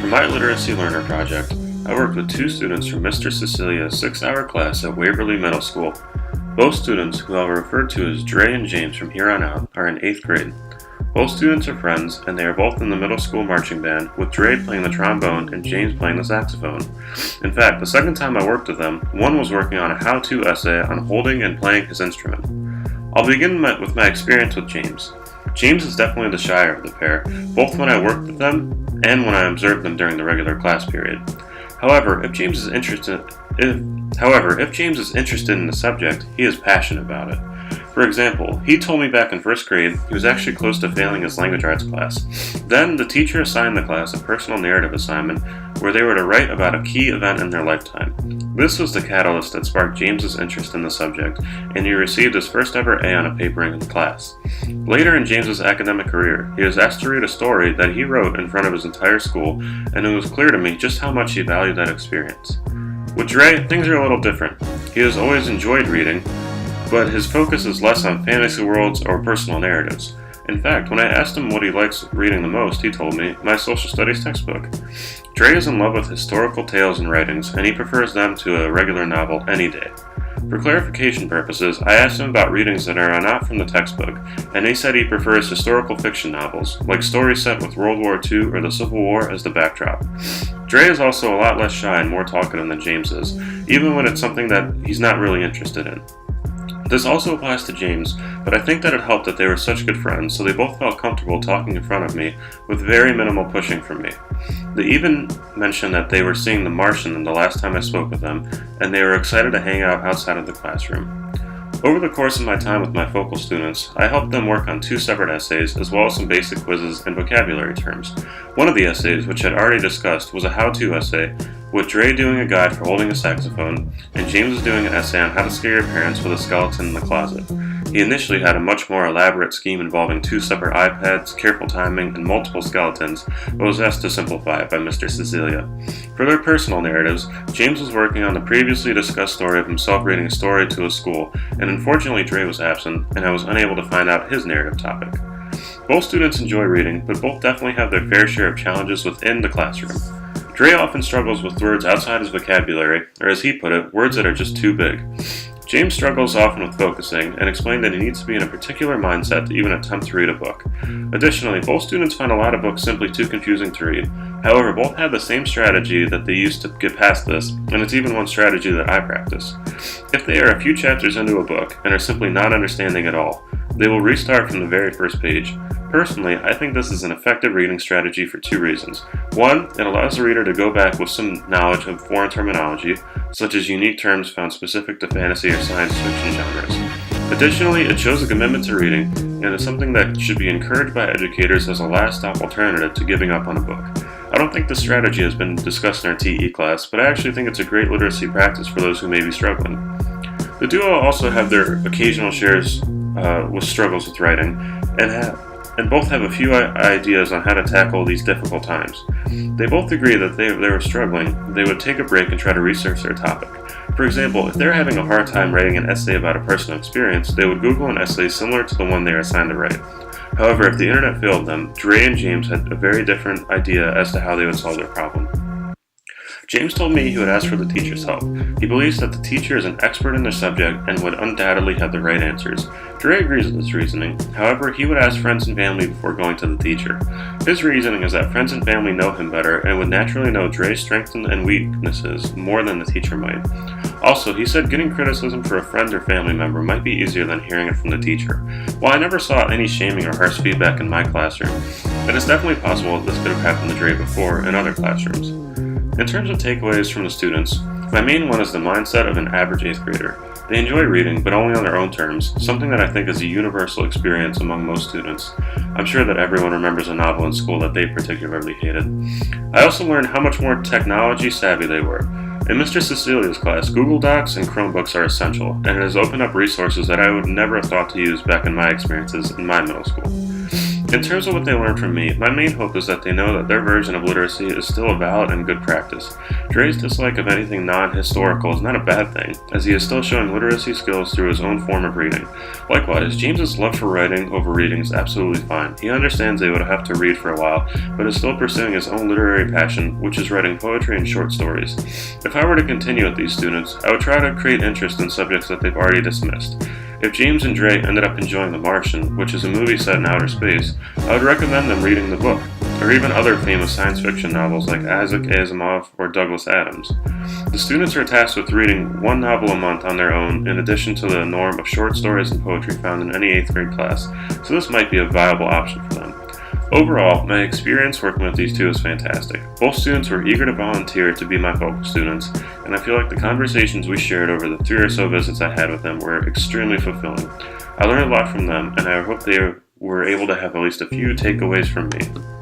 my literacy learner project, I worked with two students from Mr. Cecilia's 6-hour class at Waverly Middle School. Both students, who I'll refer to as Dre and James from here on out, are in 8th grade. Both students are friends, and they are both in the middle school marching band, with Dre playing the trombone and James playing the saxophone. In fact, the second time I worked with them, one was working on a how-to essay on holding and playing his instrument. I'll begin with my experience with James. James is definitely the shyer of the pair, both when I worked with them and when I observed them during the regular class period. However, if James is interested in the subject, he is passionate about it. For example, he told me back in 1st grade he was actually close to failing his language arts class. Then, the teacher assigned the class a personal narrative assignment where they were to write about a key event in their lifetime. This was the catalyst that sparked James's interest in the subject, and he received his first ever A on a paper in class. Later in James's academic career, he was asked to read a story that he wrote in front of his entire school, and it was clear to me just how much he valued that experience. With Dre, things are a little different. He has always enjoyed reading, but his focus is less on fantasy worlds or personal narratives. In fact, when I asked him what he likes reading the most, he told me, my social studies textbook. Dre is in love with historical tales and writings, and he prefers them to a regular novel any day. For clarification purposes, I asked him about readings that are not from the textbook, and he said he prefers historical fiction novels, like stories set with World War II or the Civil War as the backdrop. Dre is also a lot less shy and more talkative than James is, even when it's something that he's not really interested in. This also applies to James, but I think that it helped that they were such good friends, so they both felt comfortable talking in front of me with very minimal pushing from me. They even mentioned that they were seeing The Martian the last time I spoke with them, and they were excited to hang out outside of the classroom. Over the course of my time with my focal students, I helped them work on 2 separate essays as well as some basic quizzes and vocabulary terms. One of the essays, which I had already discussed, was a how-to essay, with Dre doing a guide for holding a saxophone, and James was doing an essay on how to scare your parents with a skeleton in the closet. He initially had a much more elaborate scheme involving 2 separate iPads, careful timing, and multiple skeletons, but was asked to simplify it by Mr. Cecilia. For their personal narratives, James was working on the previously discussed story of himself reading a story to a school, and unfortunately Dre was absent, and I was unable to find out his narrative topic. Both students enjoy reading, but both definitely have their fair share of challenges within the classroom. Dre often struggles with words outside his vocabulary, or as he put it, words that are just too big. James struggles often with focusing and explained that he needs to be in a particular mindset to even attempt to read a book. Additionally, both students find a lot of books simply too confusing to read. However, both have the same strategy that they use to get past this, and it's even one strategy that I practice. If they are a few chapters into a book and are simply not understanding at all, they will restart from the very first page. Personally, I think this is an effective reading strategy for 2 reasons. 1, it allows the reader to go back with some knowledge of foreign terminology, such as unique terms found specific to fantasy or science fiction genres. Additionally, it shows a commitment to reading, and is something that should be encouraged by educators as a last-stop alternative to giving up on a book. I don't think this strategy has been discussed in our TE class, but I actually think it's a great literacy practice for those who may be struggling. The duo also have their occasional shares with struggles with writing, and both have a few ideas on how to tackle these difficult times. They both agree that if they were struggling, they would take a break and try to research their topic. For example, if they're having a hard time writing an essay about a personal experience, they would Google an essay similar to the one they are assigned to write. However, if the internet failed them, Dre and James had a very different idea as to how they would solve their problem. James told me he would ask for the teacher's help. He believes that the teacher is an expert in their subject and would undoubtedly have the right answers. Dre agrees with this reasoning. However, he would ask friends and family before going to the teacher. His reasoning is that friends and family know him better and would naturally know Dre's strengths and weaknesses more than the teacher might. Also, he said getting criticism for a friend or family member might be easier than hearing it from the teacher. While I never saw any shaming or harsh feedback in my classroom, it is definitely possible that this could have happened to Dre before in other classrooms. In terms of takeaways from the students, my main one is the mindset of an average 8th grader. They enjoy reading, but only on their own terms, something that I think is a universal experience among most students. I'm sure that everyone remembers a novel in school that they particularly hated. I also learned how much more technology savvy they were. In Mr. Cecilia's class, Google Docs and Chromebooks are essential, and it has opened up resources that I would never have thought to use back in my experiences in my middle school. In terms of what they learned from me, my main hope is that they know that their version of literacy is still a valid and good practice. Dre's dislike of anything non-historical is not a bad thing, as he is still showing literacy skills through his own form of reading. Likewise, James's love for writing over reading is absolutely fine. He understands they would have to read for a while, but is still pursuing his own literary passion, which is writing poetry and short stories. If I were to continue with these students, I would try to create interest in subjects that they've already dismissed. If James and Dre ended up enjoying The Martian, which is a movie set in outer space, I would recommend them reading the book, or even other famous science fiction novels like Isaac Asimov or Douglas Adams. The students are tasked with reading one novel a month on their own, in addition to the norm of short stories and poetry found in any 8th grade class, so this might be a viable option for them. Overall, my experience working with these two is fantastic. Both students were eager to volunteer to be my vocal students, and I feel like the conversations we shared over the 3 or so visits I had with them were extremely fulfilling. I learned a lot from them, and I hope they were able to have at least a few takeaways from me.